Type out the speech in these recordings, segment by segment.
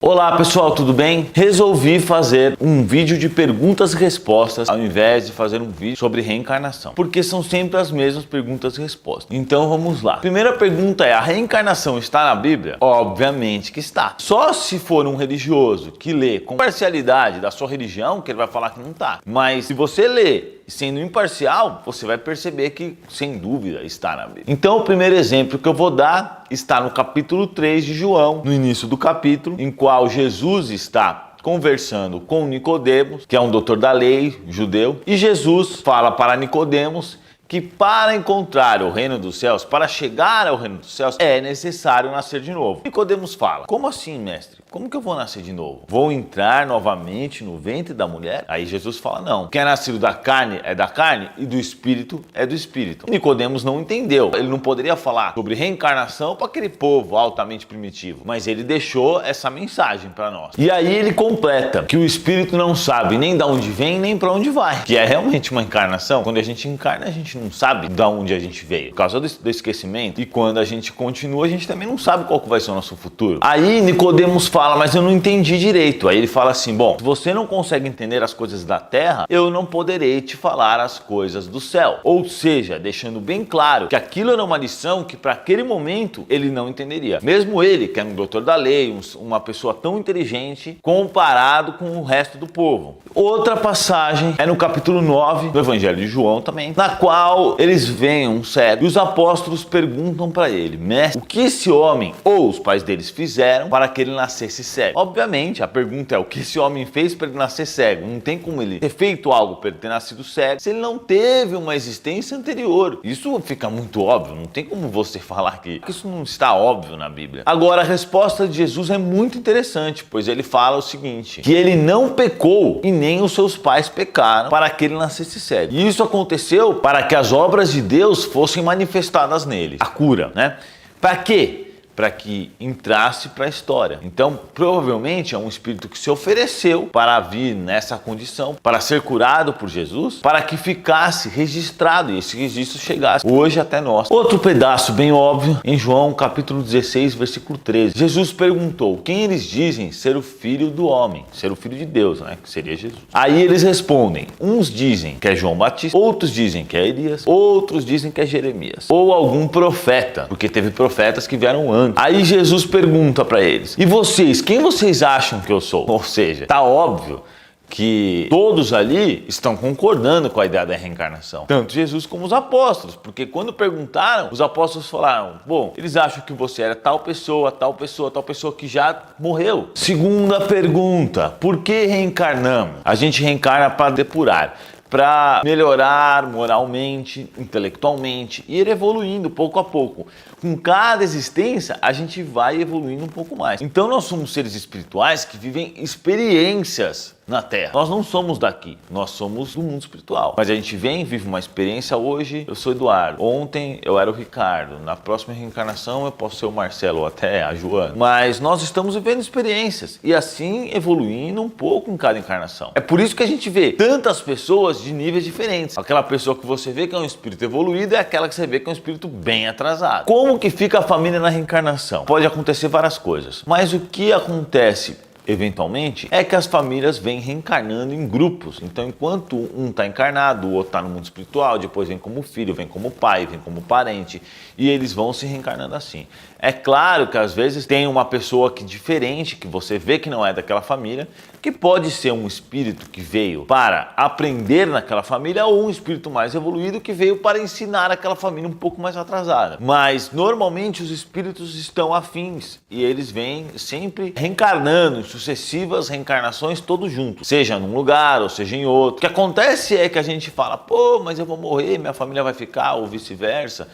Olá pessoal, tudo bem? Resolvi fazer um vídeo de perguntas e respostas ao invés de fazer um vídeo sobre reencarnação, porque são sempre as mesmas perguntas e respostas. Então vamos lá. Primeira pergunta é: a reencarnação está na Bíblia? Obviamente que está. Só se for um religioso que lê com parcialidade da sua religião que ele vai falar que não está. Mas se você lê sendo imparcial, você vai perceber que, sem dúvida, está na Bíblia. Então, o primeiro exemplo que eu vou dar está no capítulo 3 de João, no início do capítulo, em qual Jesus está conversando com Nicodemos, que é um doutor da lei judeu, e Jesus fala para Nicodemos que para encontrar o reino dos céus, para chegar ao reino dos céus, é necessário nascer de novo. Nicodemos fala: como assim, mestre? Como que eu vou nascer de novo? Vou entrar novamente no ventre da mulher? Aí Jesus fala: não. Quem é nascido da carne é da carne e do espírito é do espírito. Nicodemos não entendeu. Ele não poderia falar sobre reencarnação para aquele povo altamente primitivo, mas ele deixou essa mensagem para nós. E aí ele completa que o espírito não sabe nem de onde vem nem para onde vai, que é realmente uma encarnação. Quando a gente encarna, a gente não sabe de onde a gente veio, por causa do esquecimento. E quando a gente continua, a gente também não sabe qual que vai ser o nosso futuro. Aí Nicodemos fala: mas eu não entendi direito. Aí ele fala assim: bom, se você não consegue entender as coisas da terra, eu não poderei te falar as coisas do céu. Ou seja, deixando bem claro que aquilo era uma lição que para aquele momento ele não entenderia. Mesmo ele, que era um doutor da lei, uma pessoa tão inteligente, comparado com o resto do povo. Outra passagem é no capítulo 9 do Evangelho de João também, na qual eles veem um cego e os apóstolos perguntam para ele: mestre, o que esse homem ou os pais deles fizeram para que ele nascesse cego? Obviamente, a pergunta é: o que esse homem fez para ele nascer cego? Não tem como ele ter feito algo para ele ter nascido cego se ele não teve uma existência anterior. Isso fica muito óbvio, não tem como você falar que isso não está óbvio na Bíblia. Agora, a resposta de Jesus é muito interessante, pois ele fala o seguinte: que ele não pecou e nem os seus pais pecaram para que ele nascesse cego. E isso aconteceu para que as obras de Deus fossem manifestadas nele. A cura, né? Para quê? Para que entrasse para a história. Então, provavelmente é um espírito que se ofereceu para vir nessa condição, para ser curado por Jesus, para que ficasse registrado e esse registro chegasse hoje até nós. Outro pedaço bem óbvio, em João capítulo 16, versículo 13. Jesus perguntou: quem eles dizem ser o filho do homem? Ser o filho de Deus, né? Que seria Jesus. Aí eles respondem: uns dizem que é João Batista, outros dizem que é Elias, outros dizem que é Jeremias, ou algum profeta, porque teve profetas que vieram antes. Aí Jesus pergunta para eles: e vocês, quem vocês acham que eu sou? Ou seja, tá óbvio que todos ali estão concordando com a ideia da reencarnação, tanto Jesus como os apóstolos, porque quando perguntaram, os apóstolos falaram: bom, eles acham que você era tal pessoa, tal pessoa, tal pessoa que já morreu. Segunda pergunta: por que reencarnamos? A gente reencarna para depurar, para melhorar moralmente, intelectualmente e ir evoluindo pouco a pouco. Com cada existência, a gente vai evoluindo um pouco mais. Então nós somos seres espirituais que vivem experiências na Terra. Nós não somos daqui, nós somos do mundo espiritual. Mas a gente vem, vive uma experiência hoje. Eu sou Eduardo, ontem eu era o Ricardo, na próxima reencarnação eu posso ser o Marcelo ou até a Joana. Mas nós estamos vivendo experiências e assim evoluindo um pouco em cada encarnação. É por isso que a gente vê tantas pessoas de níveis diferentes. Aquela pessoa que você vê que é um espírito evoluído é aquela que você vê que é um espírito bem atrasado. Como que fica a família na reencarnação? Pode acontecer várias coisas, mas o que acontece eventualmente é que as famílias vêm reencarnando em grupos. Então, enquanto um está encarnado, o outro está no mundo espiritual, depois vem como filho, vem como pai, vem como parente, e eles vão se reencarnando assim. É claro que às vezes tem uma pessoa que diferente, que você vê que não é daquela família, que pode ser um espírito que veio para aprender naquela família ou um espírito mais evoluído que veio para ensinar aquela família um pouco mais atrasada. Mas normalmente os espíritos estão afins e eles vêm sempre reencarnando em sucessivas reencarnações todos juntos, seja num lugar ou seja em outro. O que acontece é que a gente fala: pô, mas eu vou morrer, minha família vai ficar, ou vice-versa.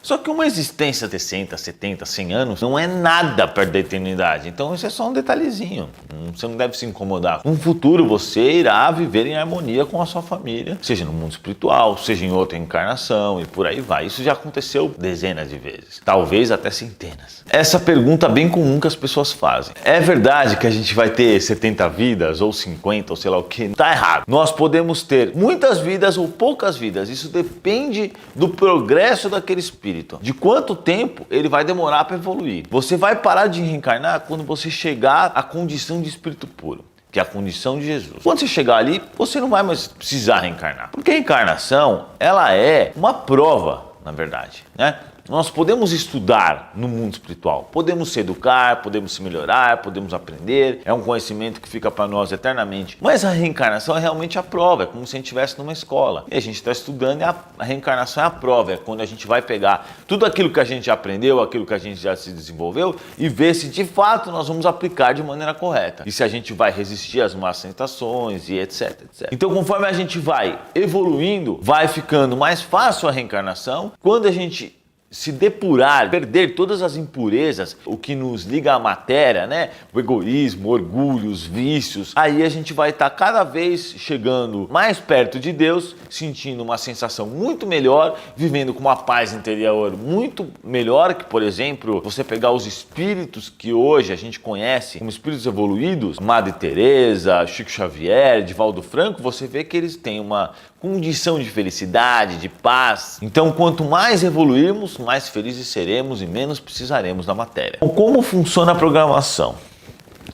Só que uma existência de 60, 70, 100 anos não é nada perto da eternidade. Então isso é só um detalhezinho. Você não deve se incomodar. No futuro você irá viver em harmonia com a sua família, seja no mundo espiritual, seja em outra encarnação e por aí vai. Isso já aconteceu dezenas de vezes, talvez até centenas. Essa pergunta bem comum que as pessoas fazem: é verdade que a gente vai ter 70 vidas ou 50 ou sei lá o que? Tá errado. Nós podemos ter muitas vidas ou poucas vidas. Isso depende do progresso daquele espírito. espírito. De quanto tempo ele vai demorar para evoluir? Você vai parar de reencarnar quando você chegar à condição de espírito puro, que é a condição de Jesus. Quando você chegar ali, você não vai mais precisar reencarnar. Porque a reencarnação, ela é uma prova, na verdade, né? Nós podemos estudar no mundo espiritual, podemos se educar, podemos se melhorar, podemos aprender, é um conhecimento que fica para nós eternamente. Mas a reencarnação é realmente a prova, é como se a gente estivesse numa escola. E a gente está estudando e a reencarnação é a prova, é quando a gente vai pegar tudo aquilo que a gente já aprendeu, aquilo que a gente já se desenvolveu e ver se de fato nós vamos aplicar de maneira correta. E se a gente vai resistir às más tentações e etc, etc. Então, conforme a gente vai evoluindo, vai ficando mais fácil a reencarnação. Quando a gente se depurar, perder todas as impurezas, o que nos liga à matéria, né? O egoísmo, o orgulho, os vícios. Aí a gente vai estar cada vez chegando mais perto de Deus, sentindo uma sensação muito melhor, vivendo com uma paz interior muito melhor que, por exemplo, você pegar os espíritos que hoje a gente conhece como espíritos evoluídos, Madre Teresa, Chico Xavier, Divaldo Franco, você vê que eles têm uma condição de felicidade, de paz. Então, quanto mais evoluirmos, mais felizes seremos e menos precisaremos da matéria. Como funciona a programação?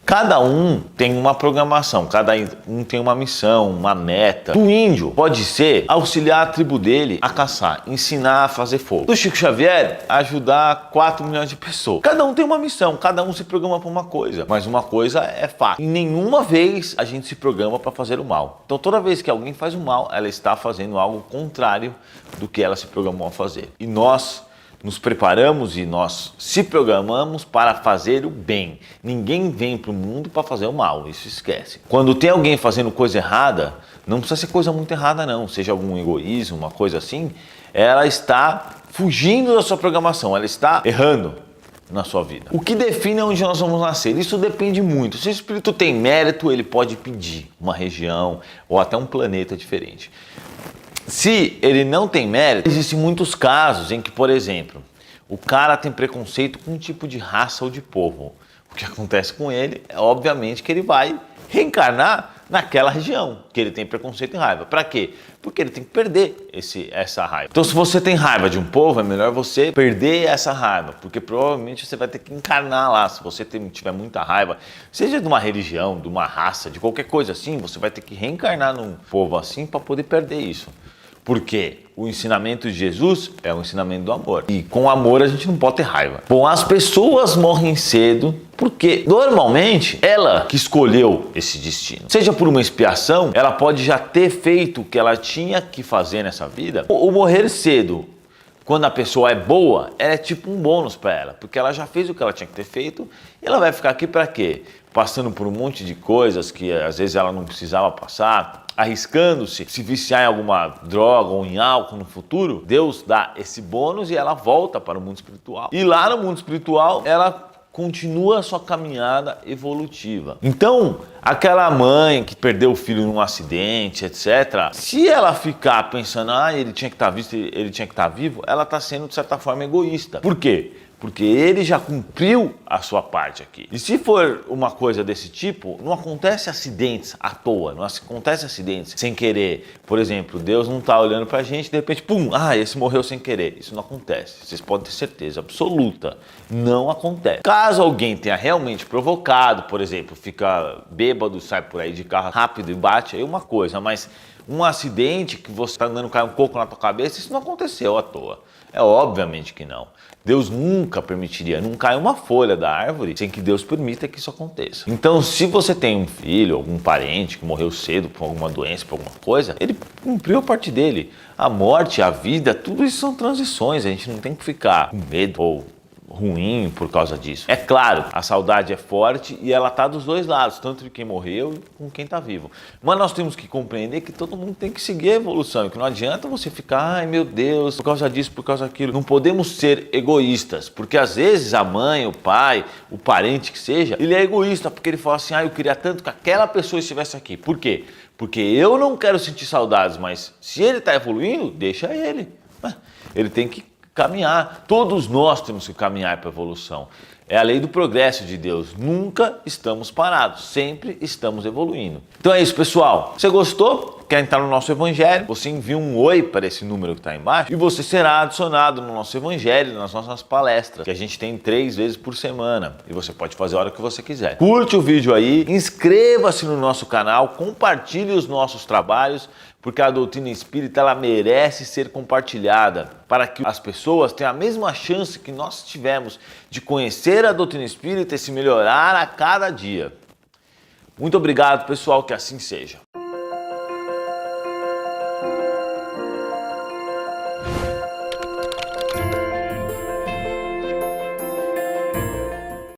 Cada um tem uma programação, cada um tem uma missão, uma meta. Do índio pode ser auxiliar a tribo dele a caçar, ensinar a fazer fogo. Do Chico Xavier, ajudar 4 milhões de pessoas. Cada um tem uma missão, cada um se programa para uma coisa. Mas uma coisa é fato: nenhuma vez a gente se programa para fazer o mal. Então toda vez que alguém faz o mal, ela está fazendo algo contrário do que ela se programou a fazer. E nós nos preparamos e nós se programamos para fazer o bem. Ninguém vem para o mundo para fazer o mal, isso esquece. Quando tem alguém fazendo coisa errada, não precisa ser coisa muito errada não, seja algum egoísmo, uma coisa assim, ela está fugindo da sua programação, ela está errando na sua vida. O que define onde nós vamos nascer? Isso depende muito. Se o espírito tem mérito, ele pode pedir uma região ou até um planeta diferente. Se ele não tem mérito, existem muitos casos em que, por exemplo, o cara tem preconceito com um tipo de raça ou de povo. O que acontece com ele é, obviamente, que ele vai reencarnar naquela região que ele tem preconceito e raiva. Para quê? Porque ele tem que perder essa raiva. Então, se você tem raiva de um povo, é melhor você perder essa raiva, porque provavelmente você vai ter que encarnar lá. Se você tiver muita raiva, seja de uma religião, de uma raça, de qualquer coisa assim, você vai ter que reencarnar num povo assim para poder perder isso. Porque o ensinamento de Jesus é o ensinamento do amor. E com amor a gente não pode ter raiva. Bom, as pessoas morrem cedo porque normalmente ela que escolheu esse destino. Seja por uma expiação, ela pode já ter feito o que ela tinha que fazer nessa vida. O morrer cedo, quando a pessoa é boa, é tipo um bônus para ela. Porque ela já fez o que ela tinha que ter feito e ela vai ficar aqui para quê? Passando por um monte de coisas que às vezes ela não precisava passar, arriscando-se, se viciar em alguma droga ou em álcool no futuro. Deus dá esse bônus e ela volta para o mundo espiritual. E lá no mundo espiritual, ela continua a sua caminhada evolutiva. Então, aquela mãe que perdeu o filho num acidente, etc., se ela ficar pensando, ele tinha que estar vivo, ele tinha que estar vivo, ela está sendo, de certa forma, egoísta. Por quê? Porque ele já cumpriu a sua parte aqui. E se for uma coisa desse tipo, não acontece acidentes à toa, não acontece acidentes sem querer. Por exemplo, Deus não está olhando pra gente e de repente, pum, esse morreu sem querer. Isso não acontece. Vocês podem ter certeza absoluta. Não acontece. Caso alguém tenha realmente provocado, por exemplo, fica bêbado, sai por aí de carro rápido e bate, aí uma coisa, mas um acidente que você está andando, cai um coco na tua cabeça, isso não aconteceu à toa. É obviamente que não. Deus nunca permitiria, não cai uma folha da árvore sem que Deus permita que isso aconteça. Então, se você tem um filho, algum parente que morreu cedo por alguma doença, por alguma coisa, ele cumpriu a parte dele. A morte, a vida, tudo isso são transições. A gente não tem que ficar com medo ou ruim por causa disso. É claro, a saudade é forte e ela está dos dois lados, tanto de quem morreu e com quem está vivo. Mas nós temos que compreender que todo mundo tem que seguir a evolução, e que não adianta você ficar, ai meu Deus, por causa disso, por causa daquilo. Não podemos ser egoístas, porque às vezes a mãe, o pai, o parente que seja, ele é egoísta, porque ele fala assim, eu queria tanto que aquela pessoa estivesse aqui. Por quê? Porque eu não quero sentir saudades, mas se ele está evoluindo, deixa ele. Ele tem que caminhar. Todos nós temos que caminhar para a evolução. É a lei do progresso de Deus. Nunca estamos parados, sempre estamos evoluindo. Então é isso, pessoal. Você gostou? Quer entrar no nosso evangelho? Você envia um oi para esse número que está embaixo e você será adicionado no nosso evangelho, nas nossas palestras, que a gente tem 3 vezes por semana. E você pode fazer a hora que você quiser. Curte o vídeo aí, inscreva-se no nosso canal, compartilhe os nossos trabalhos, porque a doutrina espírita ela merece ser compartilhada para que as pessoas tenham a mesma chance que nós tivemos de conhecer a doutrina espírita e se melhorar a cada dia. Muito obrigado, pessoal, que assim seja.